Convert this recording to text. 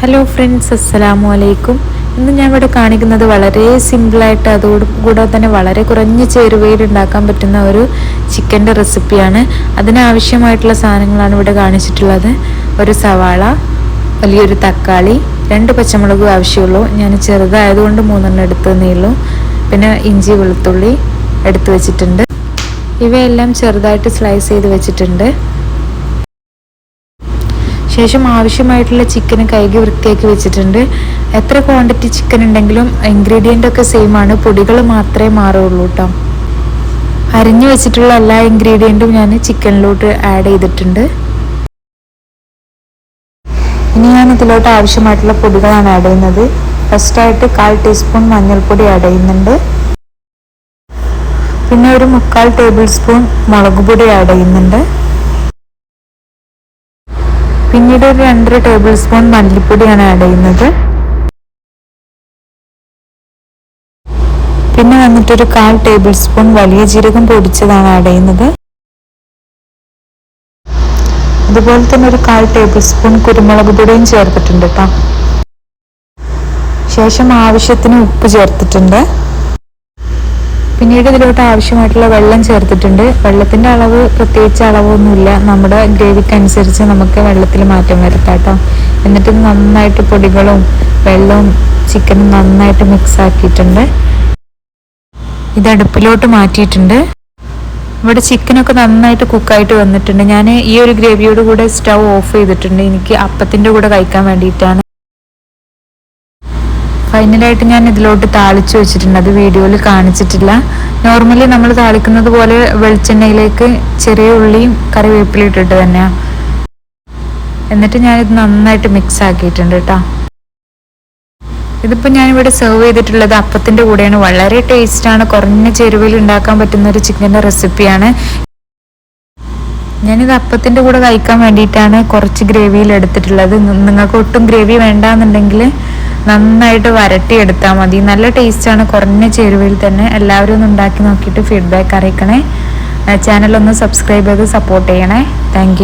Hello friends, അസ്സലാമു അലൈക്കും. ഇന്ന് ഞാൻ ഇവിടെ കാണിക്കുന്നത് വളരെ സിമ്പിളായിട്ട് അതുകൂടെ തന്നെ വളരെ കുറഞ്ഞ ചേരുവയിൽ ഉണ്ടാക്കാൻ പറ്റുന്ന ഒരു ചിക്കൻ്റെ റെസിപ്പിയാണ്. അതിനാവശ്യമായിട്ടുള്ള സാധനങ്ങളാണ് ഇവിടെ കാണിച്ചിട്ടുള്ളത്. ഒരു സവാള, വലിയൊരു തക്കാളി, 2 പച്ചമുളകും ആവശ്യമുള്ളൂ. ഞാൻ ചെറുതായതുകൊണ്ട് 3 എടുത്തതേ ഉള്ളൂ. പിന്നെ ഇഞ്ചി വെളുത്തുള്ളി എടുത്തു വെച്ചിട്ടുണ്ട്. ഇവയെല്ലാം ചെറുതായിട്ട് സ്ലൈസ് ചെയ്ത് വെച്ചിട്ടുണ്ട്. ശേഷം ആവശ്യമായിട്ടുള്ള ചിക്കൻ കഴുകി വൃത്തിയാക്കി വെച്ചിട്ടുണ്ട്. എത്ര ക്വാണ്ടിറ്റി ചിക്കൻ ഉണ്ടെങ്കിലും ഇൻഗ്രീഡിയൻ്റ് ഒക്കെ സെയിം ആണ്, പൊടികൾ മാത്രമേ മാറുള്ളൂ കേട്ടോ. അരിഞ്ഞു വെച്ചിട്ടുള്ള എല്ലാ ഇൻഗ്രീഡിയൻറ്റും ഞാൻ ചിക്കനിലോട്ട് ആഡ് ചെയ്തിട്ടുണ്ട്. ഇനി ഞാൻ ഇതിലോട്ട് ആവശ്യമായിട്ടുള്ള പൊടികളാണ് ആഡ് ചെയ്യുന്നത്. ഫസ്റ്റായിട്ട് 1/4 ടീസ്പൂൺ മഞ്ഞൾപ്പൊടി ആഡ് ചെയ്യുന്നുണ്ട്. പിന്നെ ഒരു 3/4 ടേബിൾ സ്പൂൺ മുളക് പൊടി ആഡ് ചെയ്യുന്നുണ്ട്. പിന്നീട് ഒരു 2 ടേബിൾ സ്പൂൺ മല്ലിപ്പൊടിയാണ് ആഡ് ചെയ്യുന്നത്. പിന്നെ വന്നിട്ടൊരു 1/4 ടേബിൾ സ്പൂൺ വലിയ ജീരകം പൊടിച്ചതാണ് ആഡ് ചെയ്യുന്നത്. അതുപോലെ തന്നെ ഒരു 1/4 ടേബിൾ സ്പൂൺ കുരുമുളക് പൊടിയും ചേർത്തിട്ടുണ്ട് കേട്ടോ. ശേഷം ആവശ്യത്തിന് ഉപ്പ് ചേർത്തിട്ടുണ്ട്. പിന്നീട് ഇതിലോട്ട് ആവശ്യമായിട്ടുള്ള വെള്ളം ചേർത്തിട്ടുണ്ട്. വെള്ളത്തിൻ്റെ അളവ് പ്രത്യേകിച്ച് അളവൊന്നുമില്ല, നമ്മുടെ ഗ്രേവിക്കനുസരിച്ച് നമുക്ക് വെള്ളത്തിൽ മാറ്റം വരുത്താം കേട്ടോ. എന്നിട്ട് നന്നായിട്ട് പൊടികളും വെള്ളവും ചിക്കനും നന്നായിട്ട് മിക്സ് ആക്കിയിട്ടുണ്ട്. ഇത് അടുപ്പിലോട്ട് മാറ്റിയിട്ടുണ്ട്. ഇവിടെ ചിക്കനൊക്കെ നന്നായിട്ട് കുക്കായിട്ട് വന്നിട്ടുണ്ട്. ഞാൻ ഈ ഒരു ഗ്രേവിയോട് കൂടെ സ്റ്റൗ ഓഫ് ചെയ്തിട്ടുണ്ട്. എനിക്ക് അപ്പത്തിൻ്റെ കൂടെ കഴിക്കാൻ വേണ്ടിയിട്ടാണ്. ഫൈനലായിട്ട് ഞാൻ ഇതിലോട്ട് താളിച്ച് വെച്ചിട്ടുണ്ട്. അത് വീഡിയോയിൽ കാണിച്ചിട്ടില്ല. നോർമലി നമ്മൾ താളിക്കുന്നത് പോലെ വെളിച്ചെണ്ണയിലേക്ക് ചെറിയ ഉള്ളിയും കറിവേപ്പില ഇട്ടിട്ട് തന്നെയാണ്. എന്നിട്ട് ഞാനിത് നന്നായിട്ട് മിക്സ് ആക്കിയിട്ടുണ്ട് കേട്ടോ. ഇതിപ്പോൾ ഞാനിവിടെ സെർവ് ചെയ്തിട്ടുള്ളത് അപ്പത്തിൻ്റെ കൂടെയാണ്. വളരെ ടേസ്റ്റാണ്, കുറഞ്ഞ ചേരുവയിൽ ഉണ്ടാക്കാൻ പറ്റുന്ന ഒരു ചിക്കൻ്റെ റെസിപ്പിയാണ്. ഞാനിത് അപ്പത്തിൻ്റെ കൂടെ കഴിക്കാൻ വേണ്ടിയിട്ടാണ് കുറച്ച് ഗ്രേവിയിൽ എടുത്തിട്ടുള്ളത്. നിങ്ങൾക്ക് ഒട്ടും ഗ്രേവി വേണ്ടാന്നുണ്ടെങ്കിൽ നന്നായിട്ട് വരട്ടിയെടുത്താൽ മതി. നല്ല ടേസ്റ്റാണ്, കുറഞ്ഞ ചേരുവയിൽ തന്നെ. എല്ലാവരും ഒന്ന് ഉണ്ടാക്കി നോക്കിയിട്ട് ഫീഡ്ബാക്ക് അറിയിക്കണേ. ചാനലൊന്ന് സബ്സ്ക്രൈബ് ചെയ്ത് സപ്പോർട്ട് ചെയ്യണേ. താങ്ക്